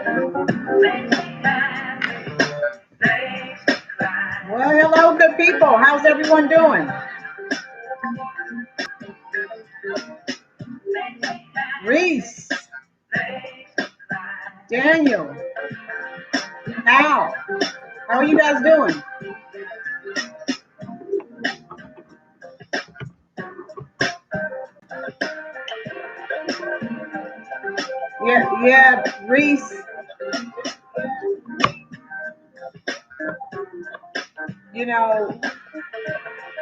Well, hello, good people. How's everyone doing? Reese, Daniel, Al, how are you guys doing? Yeah, Reese. You know,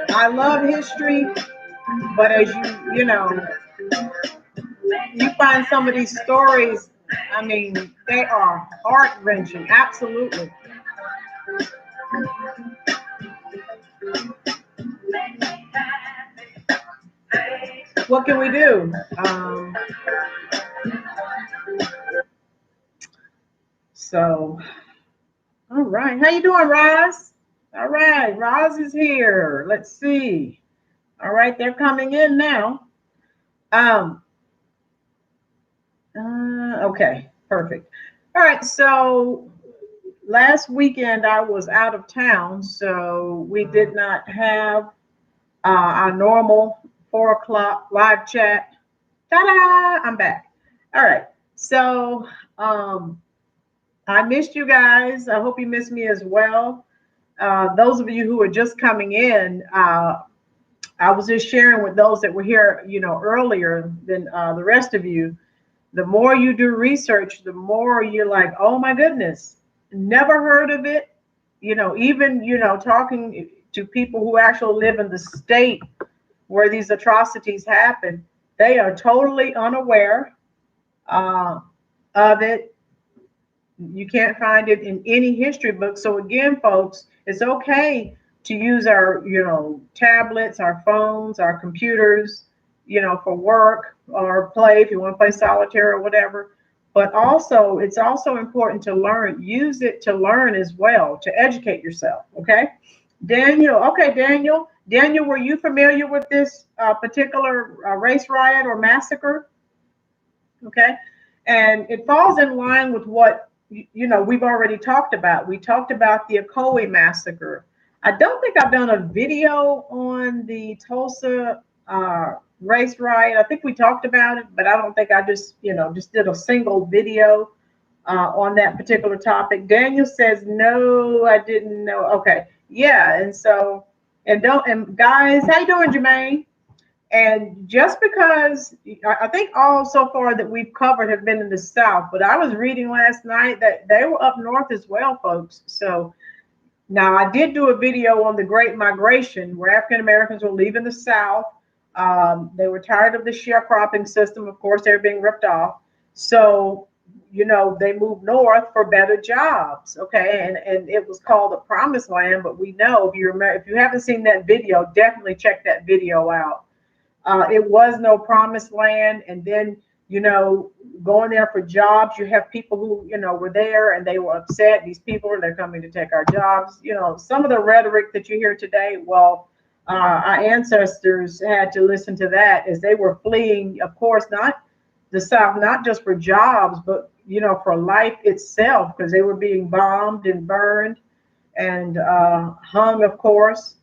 I love history, but as you find some of these stories, I mean, they are heart wrenching. Absolutely. What can we do? So, all right. How you doing, Roz? All right, Roz is here. Let's see. All right, they're coming in now. Um, okay, perfect. All right, so last weekend I was out of town, so we did not have our normal 4 o'clock live chat. Ta-da! I'm back. All right, so I missed you guys. I hope you missed me as well. Those of you who are just coming in, I was just sharing with those that were here, earlier than the rest of you. The more you do research, the more you're like, oh my goodness, never heard of it. Even, talking to people who actually live in the state where these atrocities happen, they are totally unaware uh, of it. You can't find it in any history book. So again, folks, it's okay to use our, tablets, our phones, our computers, for work or play if you want to play solitaire or whatever. But also, it's also important to learn. Use it to learn as well, to educate yourself. Okay, Daniel. Okay, Daniel. Daniel, were you familiar with this particular race riot or massacre? Okay, and it falls in line with what we've already talked about. We talked about the Ocoee massacre. I don't think I've done a video on the Tulsa race riot. I think we talked about it, but I don't think I just did a single video on that particular topic. Daniel says no, I didn't know. Okay, yeah, and guys, how you doing, Jermaine? And just because I think all so far that we've covered have been in the South, but I was reading last night that they were up north as well, folks. So now I did do a video on the Great Migration where African Americans were leaving the South. They were tired of the sharecropping system. Of course, they were being ripped off. So, they moved north for better jobs. Okay. And it was called the Promised Land. But we know if you haven't seen that video, definitely check that video out. It was no promised land. And then, going there for jobs, you have people who, were there and they were upset. These people, they're coming to take our jobs. Some of the rhetoric that you hear today, well, our ancestors had to listen to that as they were fleeing, of course, not the South, not just for jobs, but, for life itself, because they were being bombed and burned and hung, of course.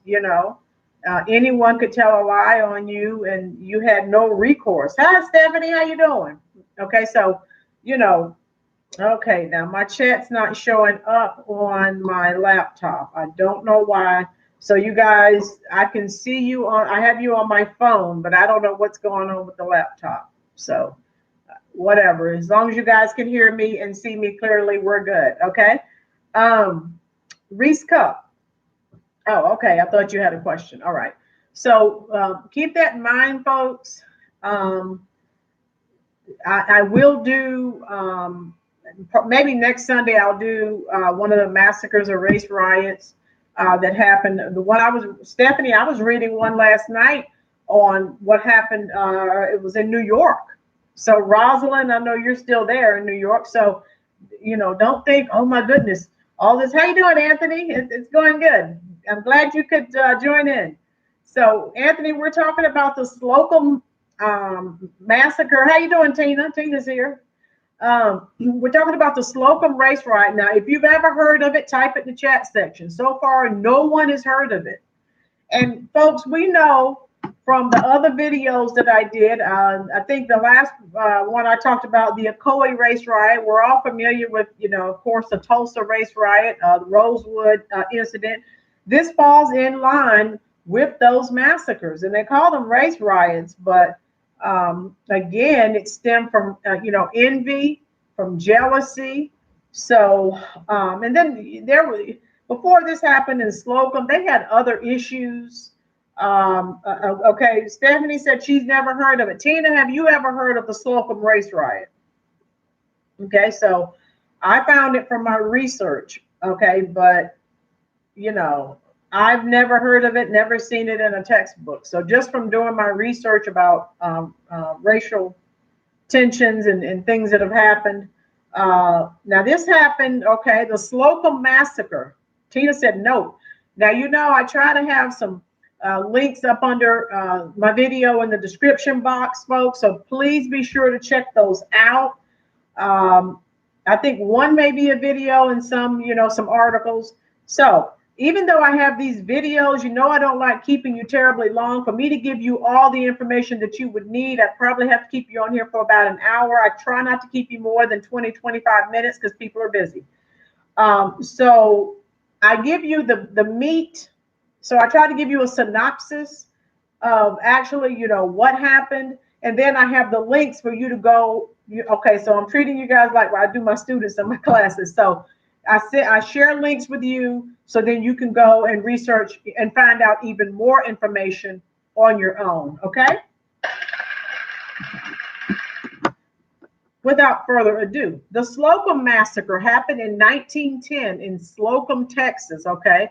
Anyone could tell a lie on you and you had no recourse. Hi, Stephanie, how you doing? Okay, so, okay, now my chat's not showing up on my laptop. I don't know why. So you guys, I can see you I have you on my phone, but I don't know what's going on with the laptop. So whatever, as long as you guys can hear me and see me clearly, we're good. Okay. Reese Cup. Oh, okay. I thought you had a question. All right. So keep that in mind, folks. I will do, maybe next Sunday, I'll do one of the massacres or race riots that happened. The one Stephanie, I was reading one last night on what happened. It was in New York. So Rosalind, I know you're still there in New York. So, don't think, oh my goodness, all this. How you doing, Anthony? It's going good. I'm glad you could join in. So, Anthony, we're talking about the Slocum Massacre. How you doing, Tina? Tina's here. We're talking about the Slocum race riot. Now, if you've ever heard of it, type it in the chat section. So far, no one has heard of it. And folks, we know from the other videos that I did, I think the last one I talked about, the Ocoee race riot, we're all familiar with, of course, the Tulsa race riot, the Rosewood incident. This falls in line with those massacres, and they call them race riots, but again, it stemmed from, envy, from jealousy. So, and then there were, before this happened in Slocum, they had other issues. Okay, Stephanie said she's never heard of it. Tina, have you ever heard of the Slocum race riot? Okay, so I found it from my research. Okay, but I've never heard of it, never seen it in a textbook. So just from doing my research about racial tensions and things that have happened. Now this happened, okay, the Slocum Massacre. Tina said no. Now, I try to have some links up under my video in the description box, folks. So please be sure to check those out. I think one may be a video and some, some articles. So even though I have these videos, I don't like keeping you terribly long. For me to give you all the information that you would need, I probably have to keep you on here for about an hour. I try not to keep you more than 20, 25 minutes because people are busy. So I give you the meat. So I try to give you a synopsis of actually, what happened. And then I have the links for you to go. Okay, so I'm treating you guys like I do my students in my classes. So I share links with you so then you can go and research and find out even more information on your own. Okay. Without further ado, the Slocum Massacre happened in 1910 in Slocum, Texas. Okay.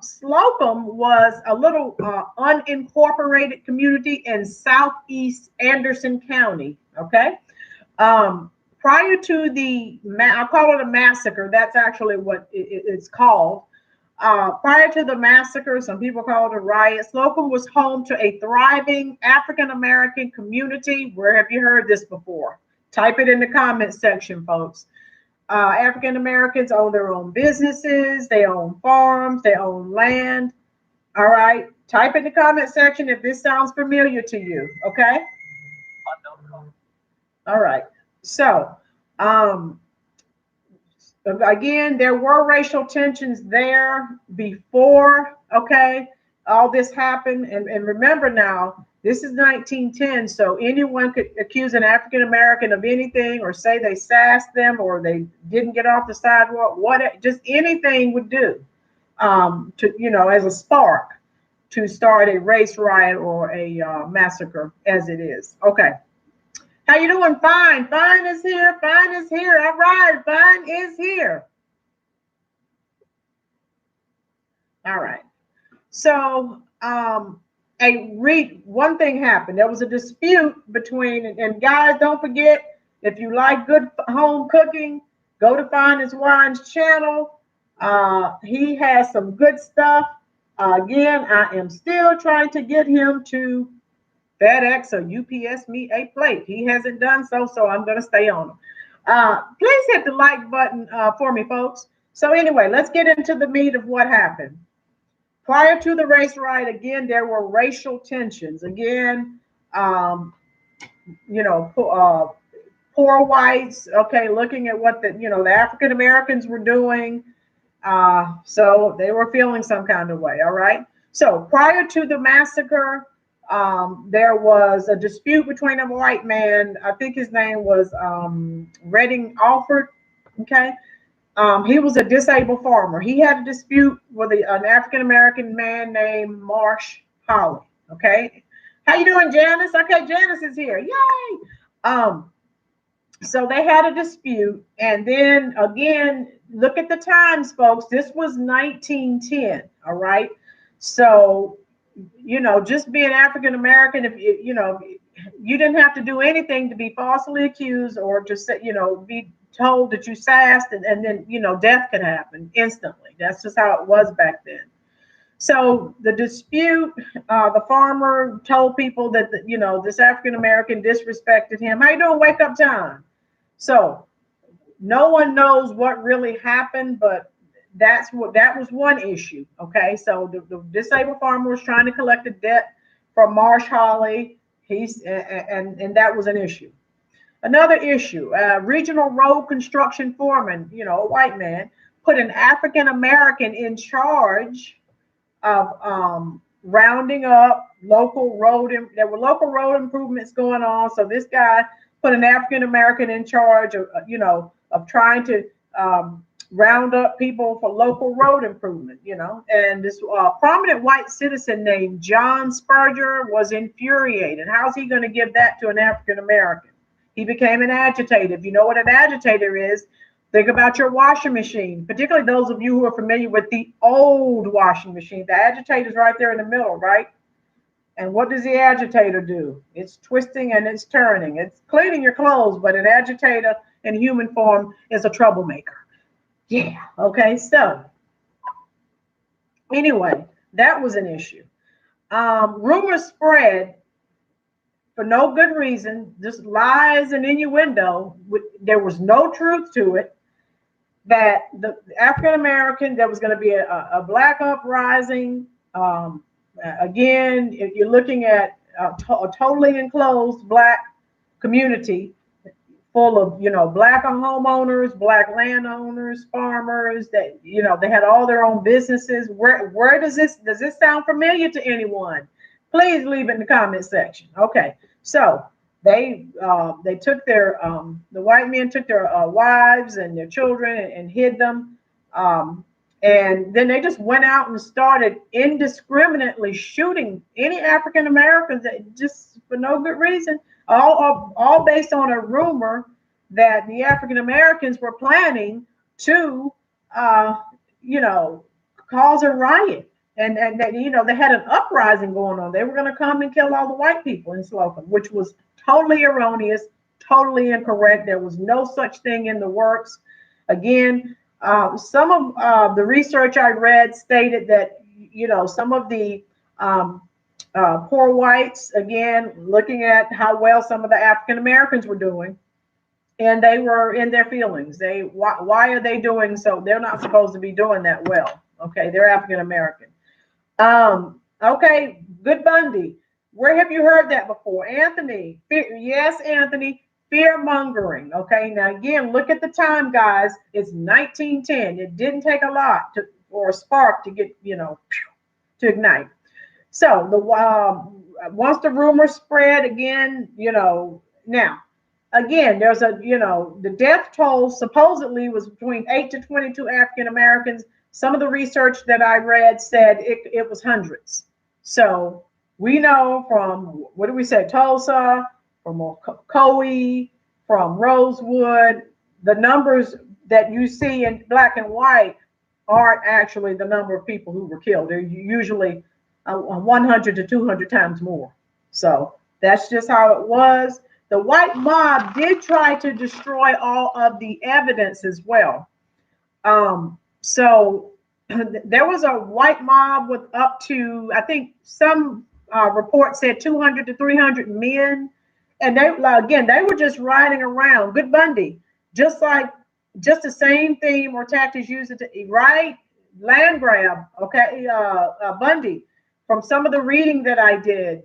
Slocum was a little unincorporated community in southeast Anderson County. Okay. Prior to I call it a massacre. That's actually what it's called. Prior to the massacre, some people call it a riot. Slocum was home to a thriving African-American community. Where have you heard this before? Type it in the comment section, folks. African Americans own their own businesses, they own farms, they own land. All right. Type in the comment section if this sounds familiar to you. Okay. All right. So, again, there were racial tensions there before, okay, all this happened. And remember now, this is 1910, so anyone could accuse an African American of anything or say they sassed them or they didn't get off the sidewalk, just anything would do as a spark to start a race riot or a massacre as it is. Okay. How you doing? Fine. Fine is here. Fine is here. All right. Fine is here. All right. So, one thing happened. There was a dispute between, and guys, don't forget, if you like good home cooking, go to Fine is Wine's channel. He has some good stuff. Again, I am still trying to get him to FedEx or UPS me a plate. He hasn't done so, so I'm going to stay on him. Please hit the like button for me, folks. So anyway, let's get into the meat of what happened. Prior to the race riot, again, there were racial tensions. Again, poor whites, okay, looking at what the African Americans were doing. So they were feeling some kind of way, all right? So prior to the massacre, there was a dispute between a white man. I think his name was Redding Alford, okay? He was a disabled farmer. He had a dispute with an African-American man named Marsh Holly, okay? How you doing, Janice? Okay, Janice is here. Yay! So they had a dispute. And then, again, look at the times, folks. This was 1910, all right? So, just being African-American, if you didn't have to do anything to be falsely accused or to say, be told that you sassed and then death could happen instantly. That's just how it was back then. So the dispute, the farmer told people that this African American disrespected him. How you doing? Wake up time. So no one knows what really happened, but that was one issue. Okay, so the disabled farmer was trying to collect a debt from Marsh Holly. And that was an issue. Another issue, regional road construction foreman, a white man, put an African American in charge of rounding up local road. There were local road improvements going on, so this guy put an African American in charge of, of trying to round up people for local road improvement. And this prominent white citizen named John Spurger was infuriated. How's he going to give that to an African American? He became an agitator. If you know what an agitator is, think about your washing machine, particularly those of you who are familiar with the old washing machine. The agitator is right there in the middle, right? And what does the agitator do? It's twisting and it's turning. It's cleaning your clothes, but an agitator in human form is a troublemaker. Yeah, okay, so anyway, that was an issue. Rumors spread for no good reason, just lies and innuendo. There was no truth to it. That the African American, there was going to be a black uprising. Again, if you're looking at a totally enclosed black community full of, black homeowners, black landowners, farmers, that, they had all their own businesses. Where does this sound familiar to anyone? Please leave it in the comment section. Okay, so they took their the white men took their wives and their children and hid them, and then they just went out and started indiscriminately shooting any African Americans, just for no good reason, all based on a rumor that the African Americans were planning to cause a riot. And that, they had an uprising going on. They were going to come and kill all the white people in Slocum, which was totally erroneous, totally incorrect. There was no such thing in the works. Again, some of the research I read stated that, some of the poor whites, again, looking at how well some of the African Americans were doing, and they were in their feelings. Why are they doing so? They're not supposed to be doing that well. Okay, they're African American. Okay, Good Bundy. Where have you heard that before? Anthony. Yes, Anthony. Fear mongering. Okay, now again, look at the time, guys. It's 1910. It didn't take a lot for a spark to get, to ignite. So once the rumor spread again, now again, there's the death toll supposedly was between 8 to 22 African Americans. Some of the research that I read said it was hundreds. So we know from, what do we say, Tulsa, from Ocoee, from Rosewood, the numbers that you see in black and white aren't actually the number of people who were killed. They're usually 100 to 200 times more. So that's just how it was. The white mob did try to destroy all of the evidence as well. So there was a white mob with up to, I think some reports said 200 to 300 men. And they were just riding around. Good Bundy, just the same theme or tactics used to, right? Land grab, okay? Bundy, from some of the reading that I did,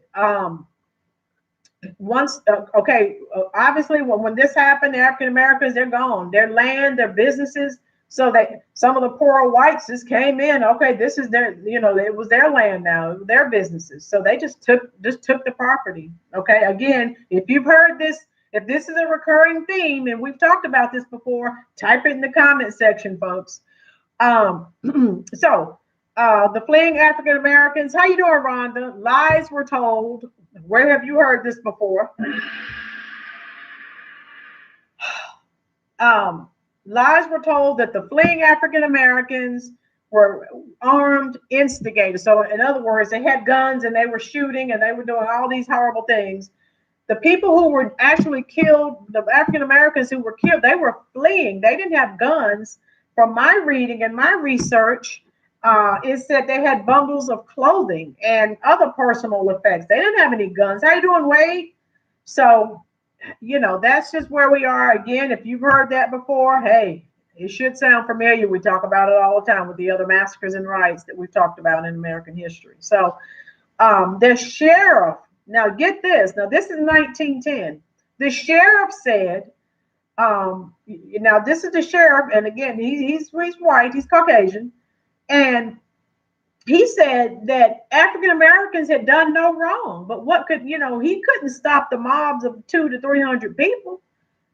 obviously when this happened, the African Americans, they're gone. Their land, their businesses. So that some of the poorer whites just came in. Okay, this is their, it was their land now, their businesses. So they just took the property. Okay, again, if you've heard this, if this is a recurring theme, and we've talked about this before, type it in the comment section, folks. So the fleeing African Americans. How you doing, Rhonda? Lies were told. Where have you heard this before? Lies were told that the fleeing African Americans were armed instigators. So in other words, they had guns and they were shooting and they were doing all these horrible things. The people who were actually killed, the African Americans who were killed, they were fleeing. They didn't have guns. From my reading and my research, it said they had bundles of clothing and other personal effects. They didn't have any guns. How you doing, Wade? So that's just where we are. Again, if you've heard that before, hey, it should sound familiar. We talk about it all the time with the other massacres and riots that we've talked about in American history. So the sheriff, now get this, now this is 1910. The sheriff said, now this is the sheriff, and again, he's white, he's Caucasian, and he said that African Americans had done no wrong, but what could, he couldn't stop the mobs of 200 to 300 people.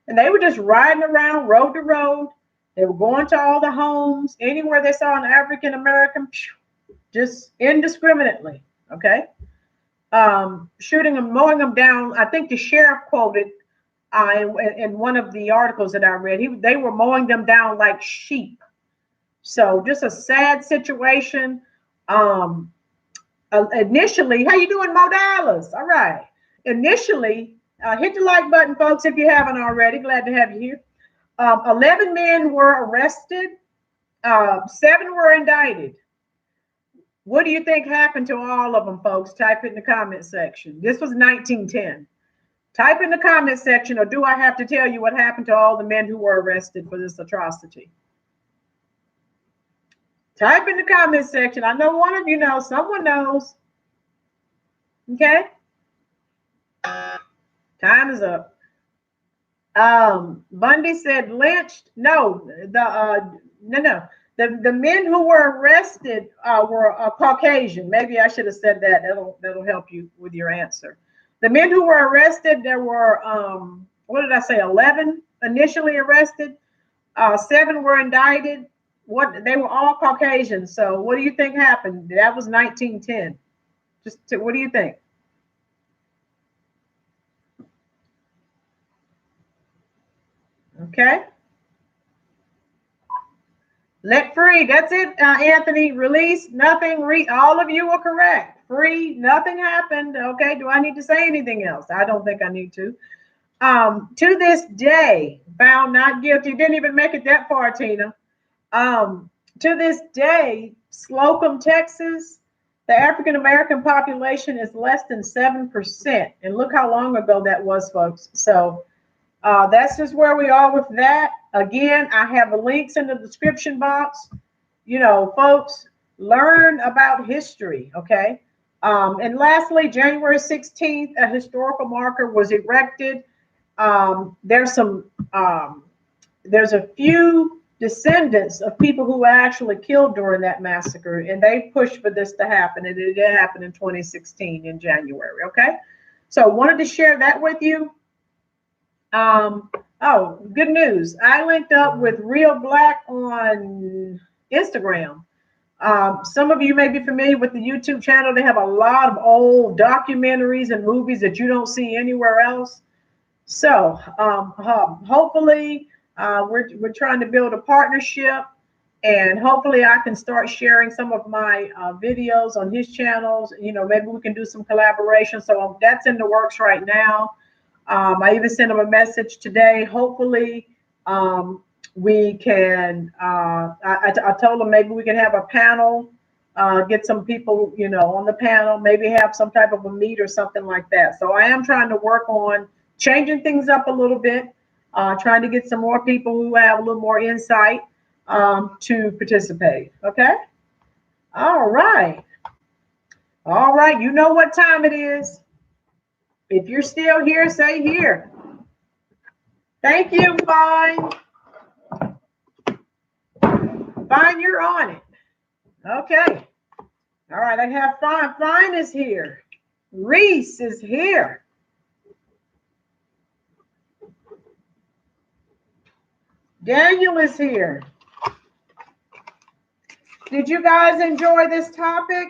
And they were just riding around road to road. They were going to all the homes, anywhere they saw an African American, just indiscriminately, okay? Shooting them, mowing them down. I think the sheriff quoted in one of the articles that I read, they were mowing them down like sheep. So just a sad situation. Initially, how you doing, Mo Dallas? All right. Initially, hit the like button, folks, if you haven't already. Glad to have you here. 11 men were arrested. 7 were indicted. What do you think happened to all of them, folks? Type it in the comment section. This was 1910. Type in the comment section, or do I have to tell you what happened to all the men who were arrested for this atrocity? Type in the comment section. I know one of you knows. Someone knows. Okay. Time is up. Bundy said lynched. No, no. The men who were arrested were Caucasian. Maybe I should have said that. That'll help you with your answer. The men who were arrested, there were what did I say? 11 initially arrested. 7 were indicted. They were all Caucasian. So what do you think happened? That was 1910. What do you think? Okay. Let free. That's it, Anthony. Release. Nothing. All of you are correct. Free. Nothing happened. Okay. Do I need to say anything else? I don't think I need to. To this day, found not guilty. Didn't even make it that far, Tina. To this day, Slocum, Texas, the African American population is less than 7%. And look how long ago that was, folks. So that's just where we are with that. Again, I have the links in the description box. Folks, learn about history, okay? And lastly, January 16th, a historical marker was erected. There's a few descendants of people who were actually killed during that massacre, and they pushed for this to happen, and it did happen in 2016 in January, okay? So wanted to share that with you. Oh, good news. I linked up with Real Black on Instagram. Some of you may be familiar with the YouTube channel. They have a lot of old documentaries and movies that you don't see anywhere else. So hopefully we're trying to build a partnership, and hopefully I can start sharing some of my videos on his channels. Maybe we can do some collaboration. So that's in the works right now. I even sent him a message today. Hopefully we can, I told him maybe we can have a panel, get some people, on the panel, maybe have some type of a meet or something like that. So I am trying to work on changing things up a little bit, trying to get some more people who have a little more insight to participate. Okay. All right. All right. You know what time it is. If you're still here, say here. Thank you, Fine. Fine, you're on it. Okay. All right, I have Fine. Fine is here. Reese is here. Daniel is here. Did you guys enjoy this topic?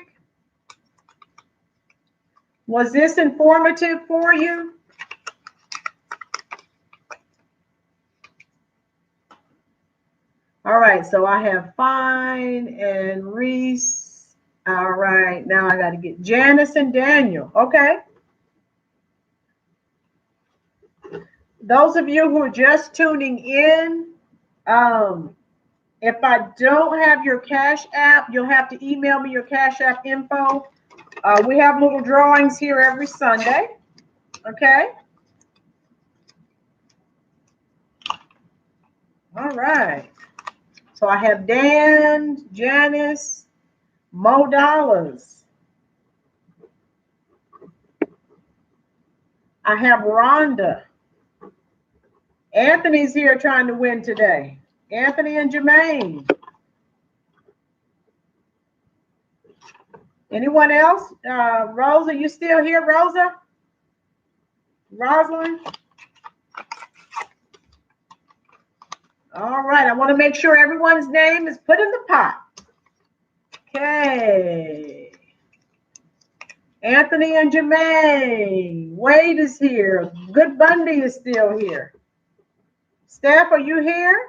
Was this informative for you? All right, so I have Fine and Reese. All right, now I got to get Janice and Daniel. Okay. Those of you who are just tuning in, if I don't have your Cash App, you'll have to email me your Cash App info. We have little drawings here every Sunday. Okay. All right. So I have Dan, Janice, Mo Dollars. I have Rhonda. Anthony's here trying to win today. Anthony and Jermaine. Anyone else? Rosa, you still here, Rosa? Rosalind? All right, I want to make sure everyone's name is put in the pot. Okay. Anthony and Jermaine. Wade is here. Good Bundy is still here. Steph, are you here?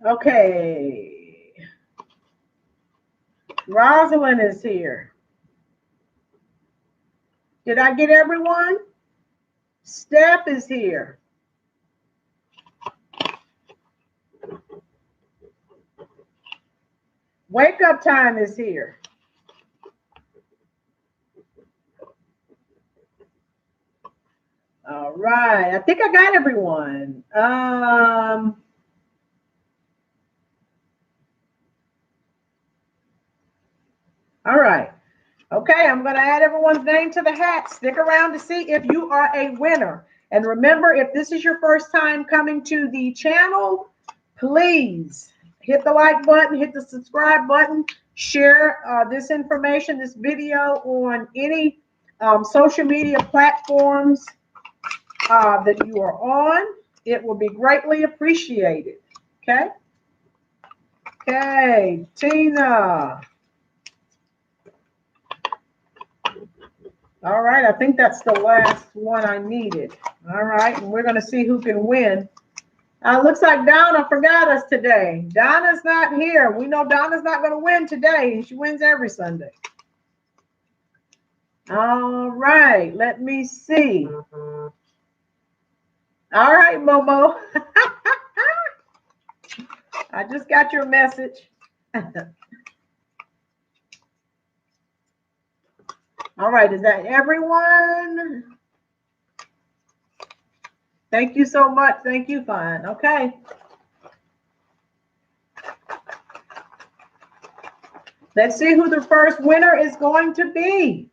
Okay. Rosalind is here. Did I get everyone? Steph is here. Wake up time is here. All right. I think I got everyone. All right. Okay, I'm going to add everyone's name to the hat. Stick around to see if you are a winner. And remember, if this is your first time coming to the channel, please hit the like button, hit the subscribe button, share this information, this video on any social media platforms that you are on. It will be greatly appreciated. Okay? Okay, Tina. All right, I think that's the last one I needed. All right, and we're going to see who can win. Looks like Donna forgot us today. Donna's not here. We know Donna's not going to win today. She wins every Sunday. All right, let me see. All right, Momo. I just got your message. All right, is that everyone? Thank you so much. Thank you, fine. Okay. Let's see who the first winner is going to be.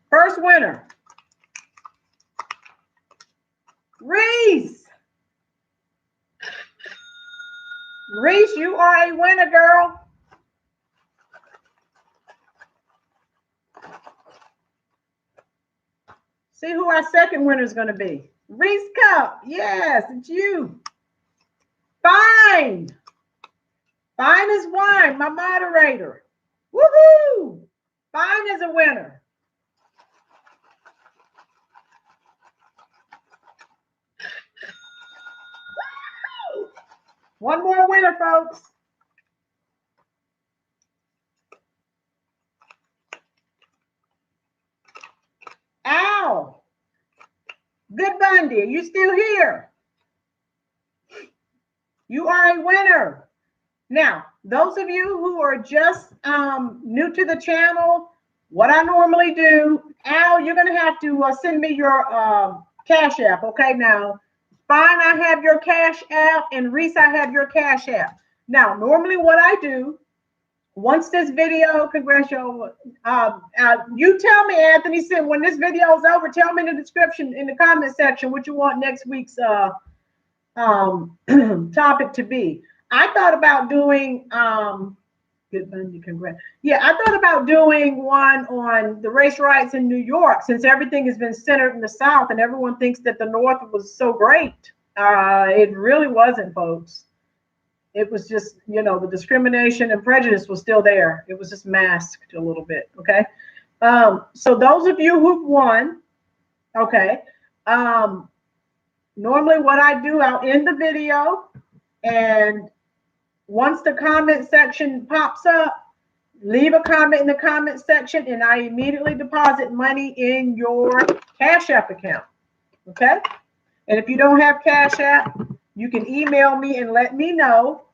First winner. Reese. Reese, you are a winner, girl. See who our second winner is going to be. Reese Cup. Yes, it's you. Fine. Fine is wine, my moderator. Woohoo! Fine is a winner. One more winner, folks. Al. Good Bundy, are you still here? You are a winner. Now, those of you who are just new to the channel, what I normally do, Al, you're going to have to send me your Cash App, okay? Now, Fine, I have your Cash App, and Reese, I have your Cash App. Now, normally what I do, once this video, congratulations, you tell me, Anthony, when this video is over, tell me in the description, in the comment section, what you want next week's topic to be. I thought about doing, good Bundy, congrats. Yeah, I thought about doing one on the race riots in New York, since everything has been centered in the South and everyone thinks that the North was so great. It really wasn't, folks. It was just, you know, the discrimination and prejudice was still there. It was just masked a little bit, okay? So those of you who've won, okay, normally what I do, I'll end the video, and once the comment section pops up, leave a comment in the comment section, and I immediately deposit money in your Cash App account, okay? And if you don't have Cash App, you can email me and let me know,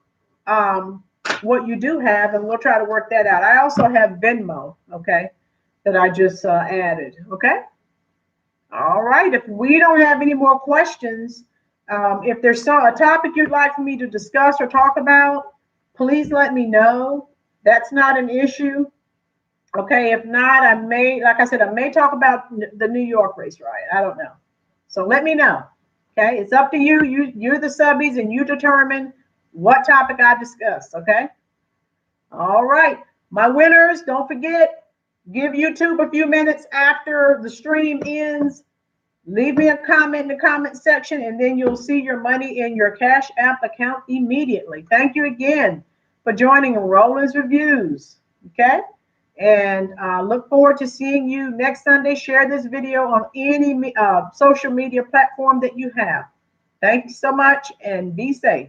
what you do have, and we'll try to work that out. I also have Venmo, okay, that I just added, okay? All right, if we don't have any more questions, if there's a topic you'd like for me to discuss or talk about, please let me know. That's not an issue. Okay, if not, I may, like I said, I may talk about the New York race riot. I don't know. So let me know. Okay, it's up to you. You're the subbies and you determine what topic I discuss. Okay. All right. My winners, don't forget, give YouTube a few minutes after the stream ends. Leave me a comment in the comment section, and then you'll see your money in your Cash App account immediately. Thank you again for joining Roland's Reviews. Okay. And look forward to seeing you next Sunday. Share this video on any social media platform that you have. Thank you so much and be safe.